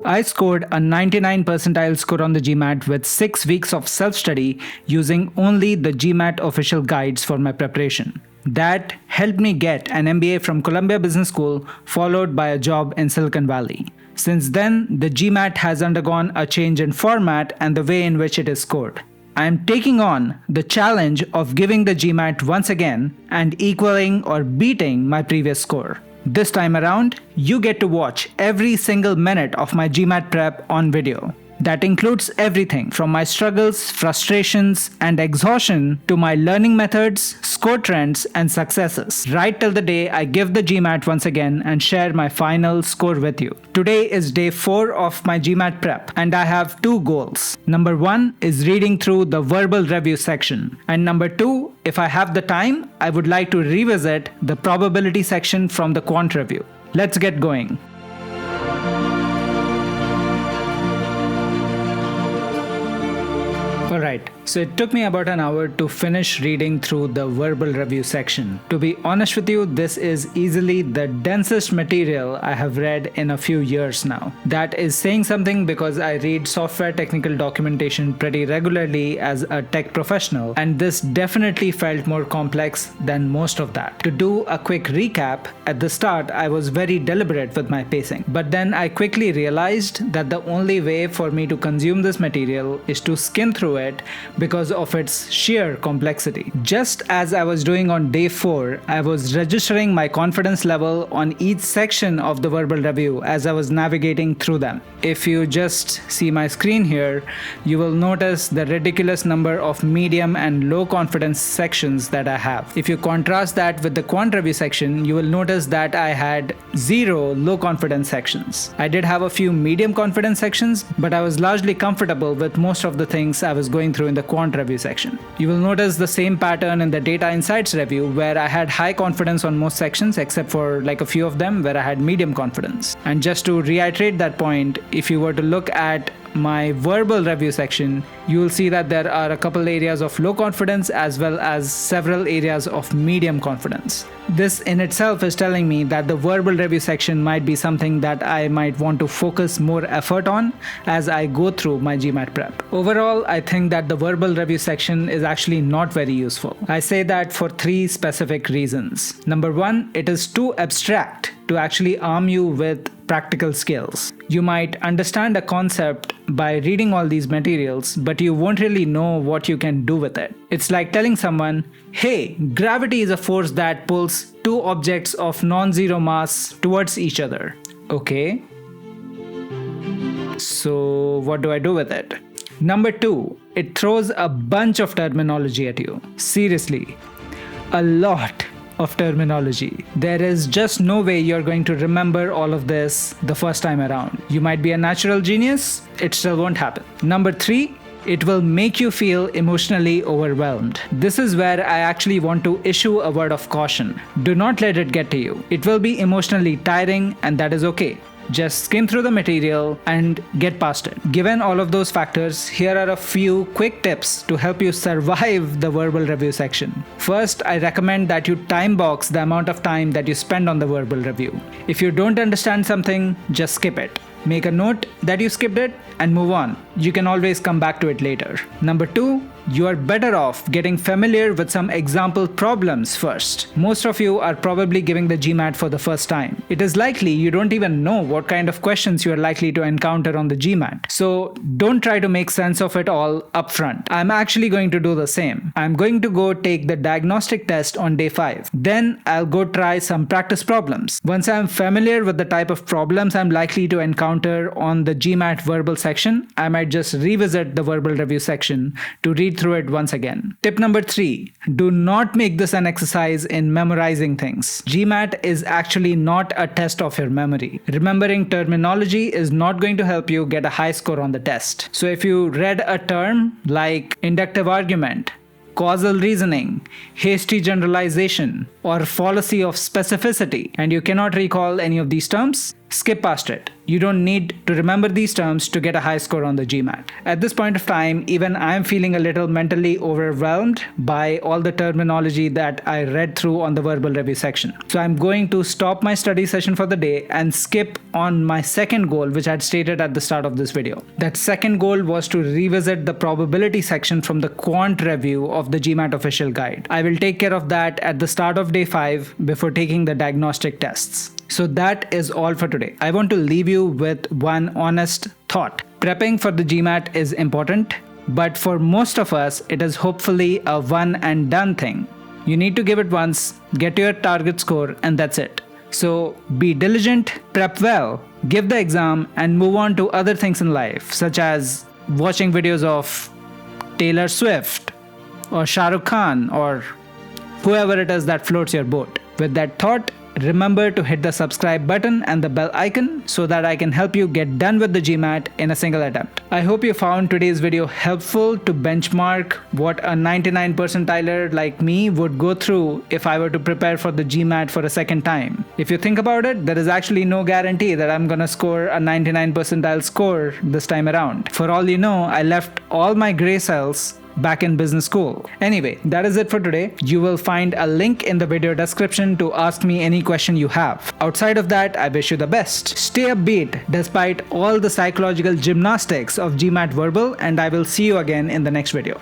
I scored a 99 percentile score on the GMAT with 6 weeks of self-study using only the GMAT official guides for my preparation. That helped me get an MBA from Columbia Business School, followed by a job in Silicon Valley. Since then, the GMAT has undergone a change in format and the way in which it is scored. I am taking on the challenge of giving the GMAT once again and equaling or beating my previous score. This time around, you get to watch every single minute of my GMAT prep on video. That includes everything from my struggles, frustrations, and exhaustion to my learning methods, score trends, and successes, right till the day I give the GMAT once again and share my final score with you. Today is day 4 of my GMAT prep, and I have 2 goals. Number 1 is reading through the verbal review section, and number 2, if I have the time, I would like to revisit the probability section from the Quant review. Let's get going. Alright, so it took me about an hour to finish reading through the verbal review section. To be honest with you, this is easily the densest material I have read in a few years now. That is saying something because I read software technical documentation pretty regularly as a tech professional, and this definitely felt more complex than most of that. To do a quick recap, at the start I was very deliberate with my pacing, but then I quickly realized that the only way for me to consume this material is to skim through it because of its sheer complexity. Just as I was doing on day 4, I was registering my confidence level on each section of the verbal review as I was navigating through them. If you just see my screen here, you will notice the ridiculous number of medium and low confidence sections that I have. If you contrast that with the Quant review section, you will notice that I had 0 low confidence sections. I did have a few medium confidence sections, but I was largely comfortable with most of the things I was going through in the Quant review section. You will notice the same pattern in the Data Insights review where I had high confidence on most sections except for like a few of them where I had medium confidence. And just to reiterate that point, if you were to look at my verbal review section, you will see that there are a couple areas of low confidence as well as several areas of medium confidence. This in itself is telling me that the verbal review section might be something that I might want to focus more effort on as I go through my GMAT prep. Overall, I think that the verbal review section is actually not very useful. I say that for 3 specific reasons. Number 1, it is too abstract to actually arm you with practical skills. You might understand a concept by reading all these materials, but you won't really know what you can do with it. It's like telling someone, hey, gravity is a force that pulls 2 objects of non-zero mass towards each other. Okay. So what do I do with it? Number 2, it throws a bunch of terminology at you. Seriously, a lot of terminology. There is just no way you're going to remember all of this the first time around. You might be a natural genius, it still won't happen. Number 3, it will make you feel emotionally overwhelmed. This is where I actually want to issue a word of caution. Do not let it get to you. It will be emotionally tiring, and that is okay. Just skim through the material and get past it. Given all of those factors, here are a few quick tips to help you survive the verbal review section. First, I recommend that you time box the amount of time that you spend on the verbal review. If you don't understand something, just skip it. Make a note that you skipped it and move on. You can always come back to it later. Number 2, you are better off getting familiar with some example problems first. Most of you are probably giving the GMAT for the first time. It is likely you don't even know what kind of questions you are likely to encounter on the GMAT. So don't try to make sense of it all upfront. I'm actually going to do the same. I'm going to go take the diagnostic test on day 5. Then I'll go try some practice problems. Once I'm familiar with the type of problems I'm likely to encounter on the GMAT verbal section, I might just revisit the verbal review section to read through it once again. Tip number 3, do not make this an exercise in memorizing things. GMAT is actually not a test of your memory. Remembering terminology is not going to help you get a high score on the test. So if you read a term like inductive argument, causal reasoning, hasty generalization, or fallacy of specificity, and you cannot recall any of these terms, skip past it. You don't need to remember these terms to get a high score on the GMAT. At this point of time, even I'm feeling a little mentally overwhelmed by all the terminology that I read through on the verbal review section. So I'm going to stop my study session for the day and skip on my second goal, which I had stated at the start of this video. That second goal was to revisit the probability section from the Quant review of the GMAT official guide. I will take care of that at the start of day 5 before taking the diagnostic tests. So that is all for today. I want to leave you with one honest thought. Prepping for the GMAT is important, but for most of us, it is hopefully a one and done thing. You need to give it once, get your target score, and that's it. So be diligent, prep well, give the exam, and move on to other things in life, such as watching videos of Taylor Swift or Shah Rukh Khan or whoever it is that floats your boat. With that thought, remember to hit the subscribe button and the bell icon so that I can help you get done with the GMAT in a single attempt. I hope you found today's video helpful to benchmark what a 99 percentiler like me would go through if I were to prepare for the GMAT for a second time. If you think about it, there is actually no guarantee that I'm gonna score a 99 percentile score this time around. For all you know, I left all my gray cells back in business school. Anyway, that is it for today. You will find a link in the video description to ask me any question you have. Outside of that, I wish you the best. Stay upbeat despite all the psychological gymnastics of GMAT Verbal, and I will see you again in the next video.